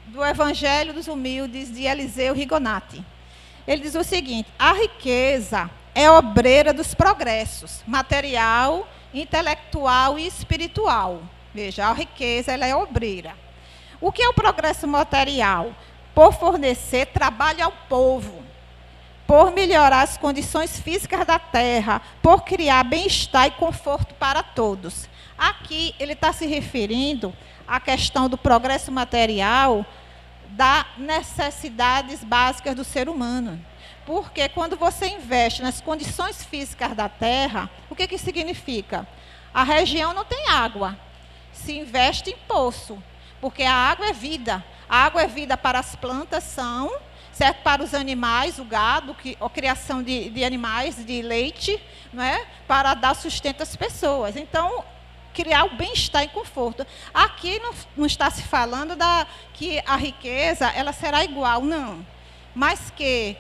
do Evangelho dos Humildes, de Eliseu Rigonati. Ele diz o seguinte, a riqueza é obreira dos progressos, material, intelectual e espiritual. Veja, a riqueza ela é obreira. O que é o progresso material? Por fornecer trabalho ao povo, por melhorar as condições físicas da terra, por criar bem-estar e conforto para todos. Aqui ele está se referindo à questão do progresso material, das necessidades básicas do ser humano. Porque quando você investe nas condições físicas da terra, o que significa? A região não tem água, se investe em poço, porque a água é vida. A água é vida para as plantas, certo? Para os animais, o gado, a criação de animais, de leite, não é? Para dar sustento às pessoas. Então, criar o bem-estar e conforto. Aqui não está se falando que a riqueza ela será igual, não. Mas que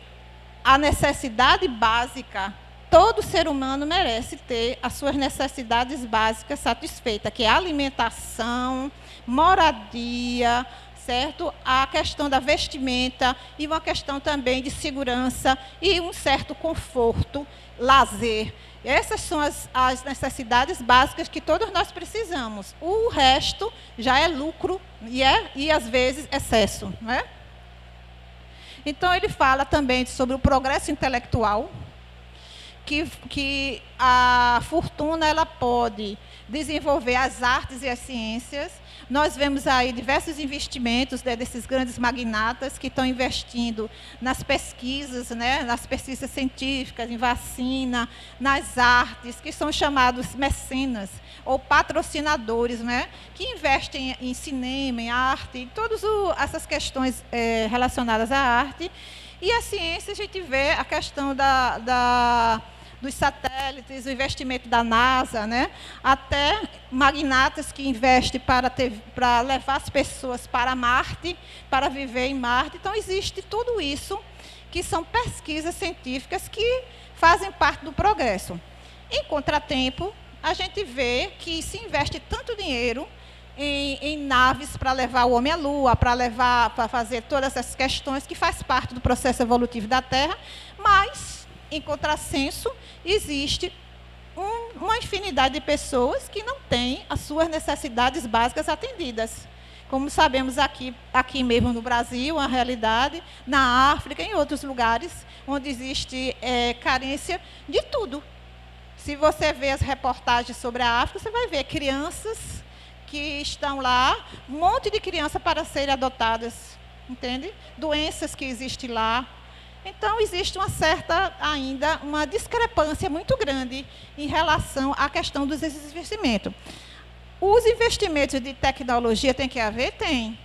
a necessidade básica, todo ser humano merece ter as suas necessidades básicas satisfeitas, que é a alimentação, moradia, certo? A questão da vestimenta e uma questão também de segurança e um certo conforto, lazer. Essas são as necessidades básicas que todos nós precisamos. O resto já é lucro e às vezes, excesso. Não é? Então, ele fala também sobre o progresso intelectual, que a fortuna ela pode desenvolver as artes e as ciências. Nós vemos aí diversos investimentos desses grandes magnatas que estão investindo nas pesquisas, né, nas pesquisas científicas, em vacina, nas artes, que são chamados mecenas ou patrocinadores, né, que investem em cinema, em arte, em todas essas questões relacionadas à arte. E a ciência, a gente vê a questão dos satélites, o investimento da NASA, né? Até magnatas que investem para levar as pessoas para Marte, para viver em Marte. Então, existe tudo isso, que são pesquisas científicas que fazem parte do progresso. Em contratempo, a gente vê que se investe tanto dinheiro em naves para levar o homem à Lua, para fazer todas essas questões que faz parte do processo evolutivo da Terra, mas em contrassenso, existe uma infinidade de pessoas que não têm as suas necessidades básicas atendidas, Como sabemos aqui mesmo no Brasil, a realidade, na África, em outros lugares, onde existe carência de tudo. Se você vê as reportagens sobre a África, você vai ver crianças que estão lá, um monte de crianças para serem adotadas, entende? Doenças que existem lá. Então, existe ainda uma discrepância muito grande em relação à questão dos investimentos. Os investimentos de tecnologia tem que haver? Tem.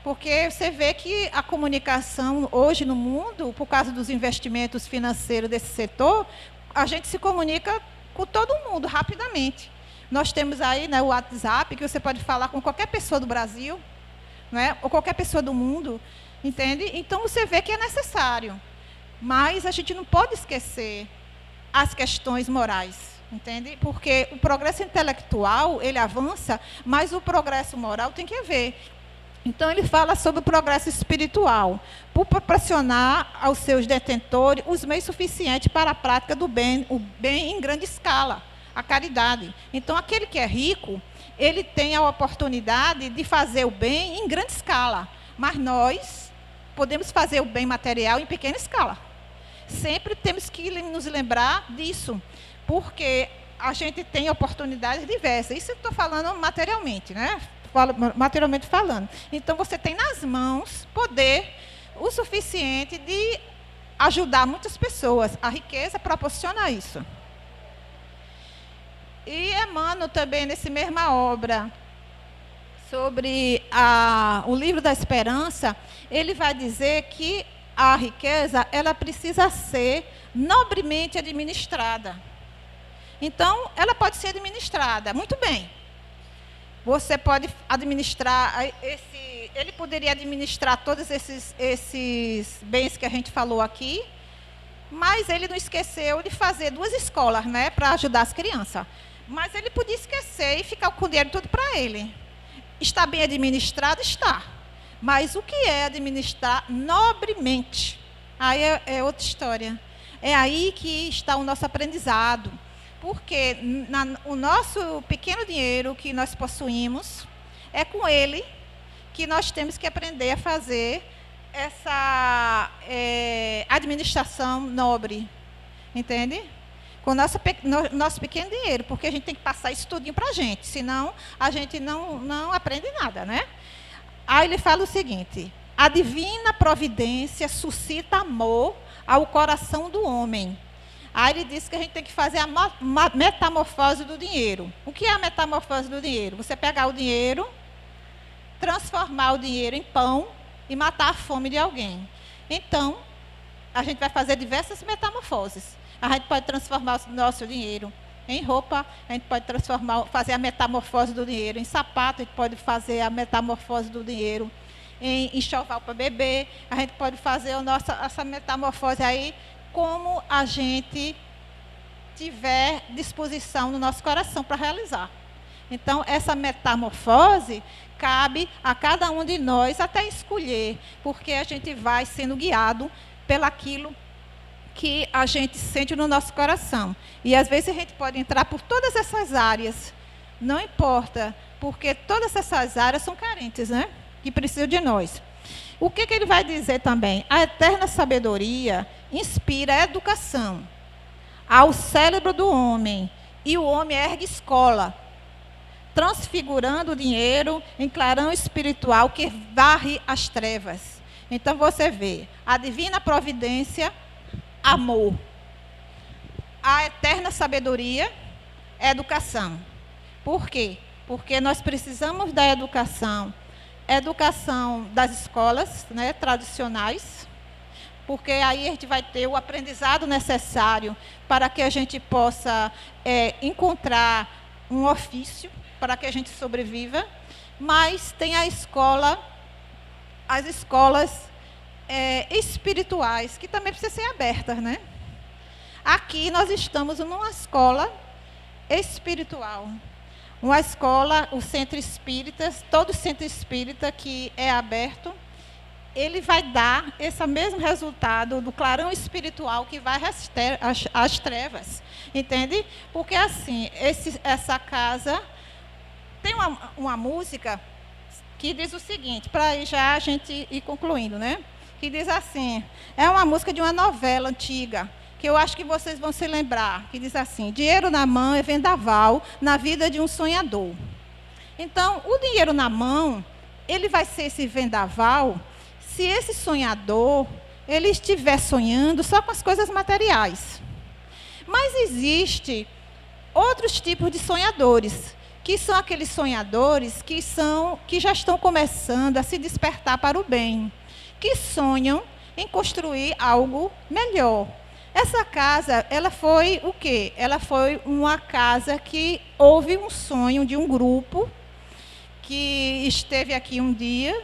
Porque você vê que a comunicação hoje no mundo, por causa dos investimentos financeiros desse setor, a gente se comunica com todo mundo rapidamente. Nós temos aí, né, o WhatsApp, que você pode falar com qualquer pessoa do Brasil, né, ou qualquer pessoa do mundo, entende? Então, você vê que é necessário. Mas a gente não pode esquecer as questões morais, entende? Porque o progresso intelectual, ele avança, mas o progresso moral tem que haver. Então, ele fala sobre o progresso espiritual, por proporcionar aos seus detentores os meios suficientes para a prática do bem, o bem em grande escala, a caridade. Então, aquele que é rico, ele tem a oportunidade de fazer o bem em grande escala, mas nós podemos fazer o bem material em pequena escala. Sempre temos que nos lembrar disso, porque a gente tem oportunidades diversas. Isso eu estou falando materialmente, né? Materialmente falando. Então, você tem nas mãos poder o suficiente de ajudar muitas pessoas. A riqueza proporciona isso. E Emmanuel também, nessa mesma obra, sobre o livro da esperança, ele vai dizer que a riqueza, ela precisa ser nobremente administrada. Então, ela pode ser administrada muito bem. Você pode administrar, ele poderia administrar todos esses bens que a gente falou aqui, mas ele não esqueceu de fazer 2 escolas, né, para ajudar as crianças. Mas ele podia esquecer e ficar com o dinheiro tudo para ele. Está bem administrado? Está. Mas o que é administrar nobremente? Aí é outra história. É aí que está o nosso aprendizado. Porque o nosso pequeno dinheiro que nós possuímos, é com ele que nós temos que aprender a fazer essa administração nobre. Entende? Com o nosso pequeno dinheiro, porque a gente tem que passar isso tudinho para a gente, senão a gente não aprende nada, né? Aí ele fala o seguinte: a divina providência suscita amor ao coração do homem. Aí ele diz que a gente tem que fazer a metamorfose do dinheiro. O que é a metamorfose do dinheiro? Você pegar o dinheiro, transformar o dinheiro em pão e matar a fome de alguém. Então, a gente vai fazer diversas metamorfoses. A gente pode transformar o nosso dinheiro em roupa, a gente pode fazer a metamorfose do dinheiro em sapato, a gente pode fazer a metamorfose do dinheiro em enxoval para beber, a gente pode fazer essa metamorfose aí como a gente tiver disposição no nosso coração para realizar. Então, essa metamorfose cabe a cada um de nós até escolher, porque a gente vai sendo guiado pelaquilo que a gente sente no nosso coração. E, às vezes, a gente pode entrar por todas essas áreas, não importa, porque todas essas áreas são carentes, né? Que precisam de nós. O que ele vai dizer também? A eterna sabedoria inspira a educação ao cérebro do homem, e o homem ergue escola, transfigurando o dinheiro em clarão espiritual que varre as trevas. Então, você vê, a divina providência, amor. A eterna sabedoria, educação. Por quê? Porque nós precisamos da educação das escolas, né, tradicionais, porque aí a gente vai ter o aprendizado necessário para que a gente possa encontrar um ofício, para que a gente sobreviva, mas tem as escolas espirituais, que também precisam ser abertas, né? Aqui nós estamos numa escola espiritual. Uma escola, o centro espírita, todo centro espírita que é aberto, ele vai dar esse mesmo resultado do clarão espiritual que vai às trevas. Entende? Porque, assim, essa casa tem uma música que diz o seguinte, para já a gente ir concluindo, né? Que diz assim, é uma música de uma novela antiga, que eu acho que vocês vão se lembrar, que diz assim, dinheiro na mão é vendaval na vida de um sonhador. Então, o dinheiro na mão, ele vai ser esse vendaval se esse sonhador, ele estiver sonhando só com as coisas materiais. Mas existe outros tipos de sonhadores, que são aqueles sonhadores que já estão começando a se despertar para o bem, que sonham em construir algo melhor. Essa casa, ela foi o quê? Ela foi uma casa que houve um sonho de um grupo que esteve aqui um dia,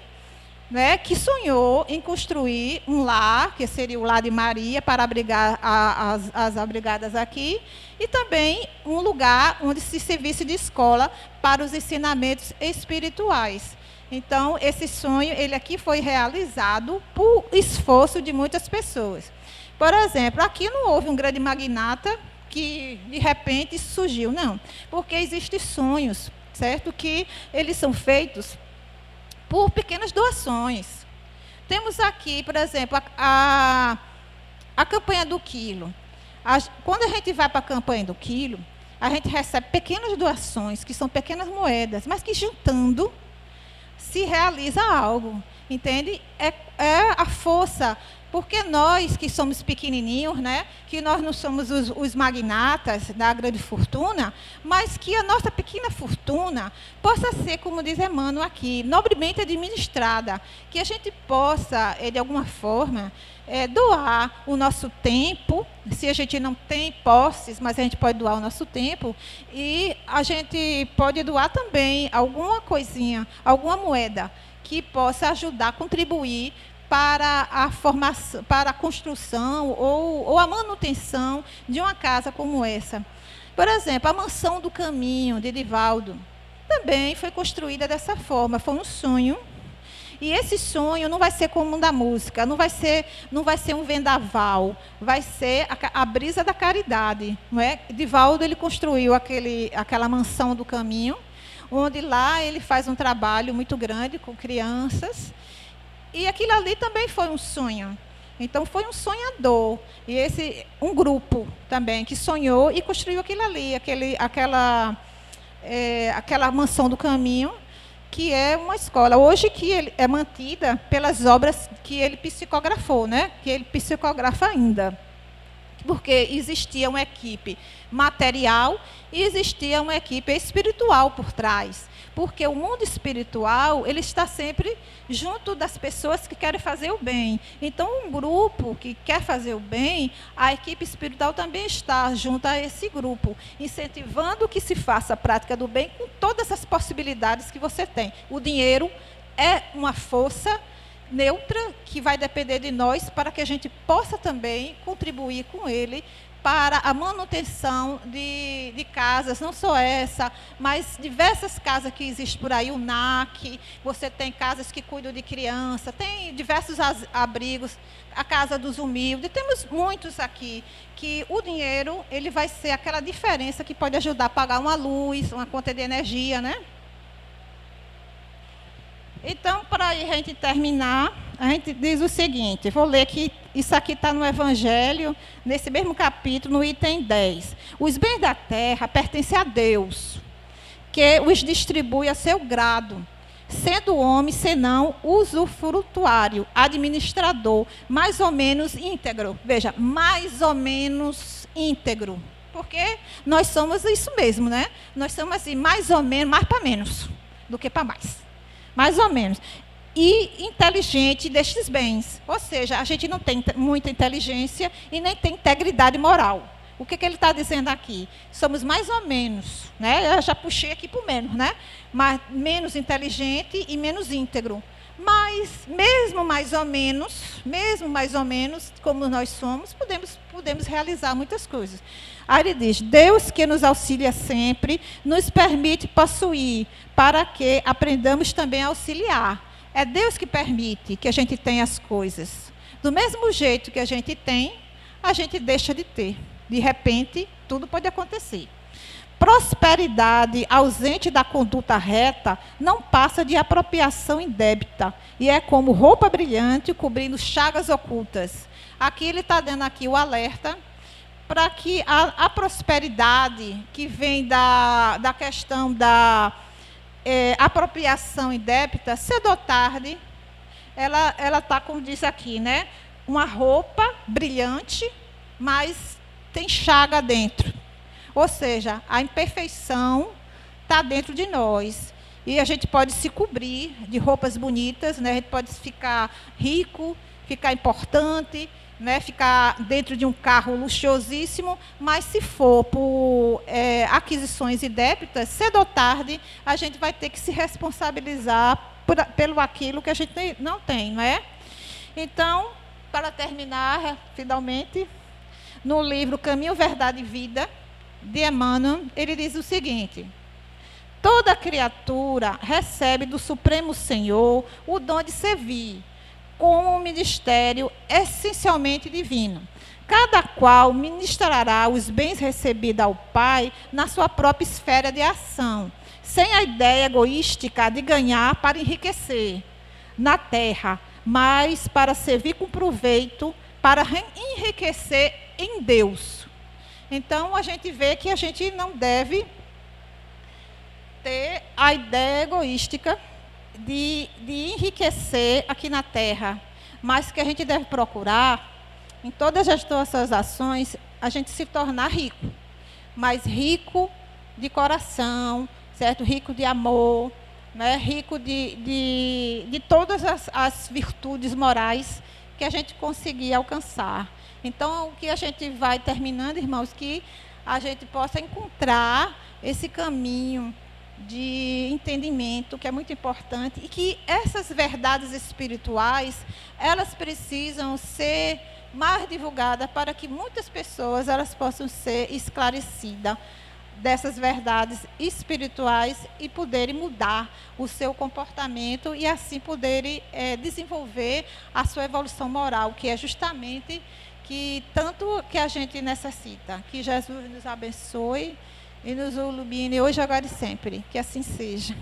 né, que sonhou em construir um lar, que seria o lar de Maria, para abrigar as abrigadas aqui, e também um lugar onde se servisse de escola para os ensinamentos espirituais. Então, esse sonho, ele aqui foi realizado por esforço de muitas pessoas. Por exemplo, aqui não houve um grande magnata que, de repente, surgiu, não. Porque existem sonhos, certo? Que eles são feitos por pequenas doações. Temos aqui, por exemplo, a campanha do quilo. Quando a gente vai para a campanha do quilo, a gente recebe pequenas doações, que são pequenas moedas, mas que juntando se realiza algo, entende? É a força, porque nós que somos pequenininhos, né, que nós não somos os magnatas da grande fortuna, mas que a nossa pequena fortuna possa ser, como diz Emmanuel aqui, nobremente administrada, que a gente possa, de alguma forma, doar o nosso tempo, se a gente não tem posses, mas a gente pode doar o nosso tempo, e a gente pode doar também alguma coisinha, alguma moeda, que possa ajudar, contribuir para a formação, para a construção ou a manutenção de uma casa como essa. Por exemplo, a mansão do caminho de Divaldo também foi construída dessa forma, foi um sonho. E esse sonho não vai ser como um da música, não vai ser um vendaval, vai ser a brisa da caridade, não é? Divaldo, ele construiu aquela mansão do caminho, onde lá ele faz um trabalho muito grande com crianças, e aquilo ali também foi um sonho. Então foi um sonhador, e um grupo também que sonhou e construiu aquilo ali, aquela mansão do caminho, que é uma escola, hoje que ele é mantida pelas obras que ele psicografou, né? Que ele psicografa ainda. Porque existia uma equipe material e existia uma equipe espiritual por trás. Porque o mundo espiritual, ele está sempre junto das pessoas que querem fazer o bem. Então, um grupo que quer fazer o bem, a equipe espiritual também está junto a esse grupo, incentivando que se faça a prática do bem com todas as possibilidades que você tem. O dinheiro é uma força neutra que vai depender de nós para que a gente possa também contribuir com ele para a manutenção de casas, não só essa, mas diversas casas que existem por aí, o NAC, você tem casas que cuidam de criança, tem diversos abrigos, a Casa dos Humildes, temos muitos aqui, que o dinheiro, ele vai ser aquela diferença que pode ajudar a pagar uma luz, uma conta de energia, né? Então, para a gente terminar, a gente diz o seguinte, vou ler que isso aqui está no Evangelho, nesse mesmo capítulo, no item 10. Os bens da terra pertencem a Deus, que os distribui a seu grado, sendo o homem, senão usufrutuário, administrador, mais ou menos íntegro. Veja, mais ou menos íntegro. Porque nós somos isso mesmo, né? Nós somos assim, mais ou menos, mais para menos do que para mais. Mais ou menos. E inteligente destes bens. Ou seja, a gente não tem muita inteligência e nem tem integridade moral. O que ele está dizendo aqui? Somos mais ou menos, né? Eu já puxei aqui para o menos, né? Mas menos inteligente e menos íntegro. Mas, mesmo mais ou menos, como nós somos, podemos realizar muitas coisas. Aí ele diz, Deus que nos auxilia sempre, nos permite possuir, para que aprendamos também a auxiliar. É Deus que permite que a gente tenha as coisas. Do mesmo jeito que a gente tem, a gente deixa de ter. De repente, tudo pode acontecer. Prosperidade ausente da conduta reta não passa de apropriação indébita e é como roupa brilhante cobrindo chagas ocultas. Aqui ele está dando aqui o alerta para que a prosperidade que vem da questão da apropriação indébita, cedo ou tarde, ela está, como diz aqui, né? Uma roupa brilhante, mas tem chaga dentro. Ou seja, a imperfeição está dentro de nós. E a gente pode se cobrir de roupas bonitas, né? A gente pode ficar rico, ficar importante, né? Ficar dentro de um carro luxuosíssimo, mas se for por aquisições indébitas, cedo ou tarde, a gente vai ter que se responsabilizar pelo aquilo que a gente não tem, não é? Então, para terminar, finalmente, no livro Caminho, Verdade e Vida, de Emmanuel, ele diz o seguinte: toda criatura recebe do Supremo Senhor o dom de servir, como um ministério essencialmente divino. Cada qual ministrará os bens recebidos ao Pai na sua própria esfera de ação, sem a ideia egoística de ganhar para enriquecer na terra, mas para servir com proveito, para enriquecer em Deus. Então, a gente vê que a gente não deve ter a ideia egoística de enriquecer aqui na terra, mas que a gente deve procurar, em todas as nossas ações, a gente se tornar rico, mas rico de coração, certo? Rico de amor, né? Rico de todas as virtudes morais que a gente conseguir alcançar. Então, o que a gente vai terminando, irmãos, que a gente possa encontrar esse caminho de entendimento, que é muito importante, e que essas verdades espirituais, elas precisam ser mais divulgadas para que muitas pessoas elas possam ser esclarecidas dessas verdades espirituais e poderem mudar o seu comportamento e assim poderem desenvolver a sua evolução moral, que é justamente que tanto que a gente necessita. Que Jesus nos abençoe e nos ilumine hoje, agora e sempre. Que assim seja.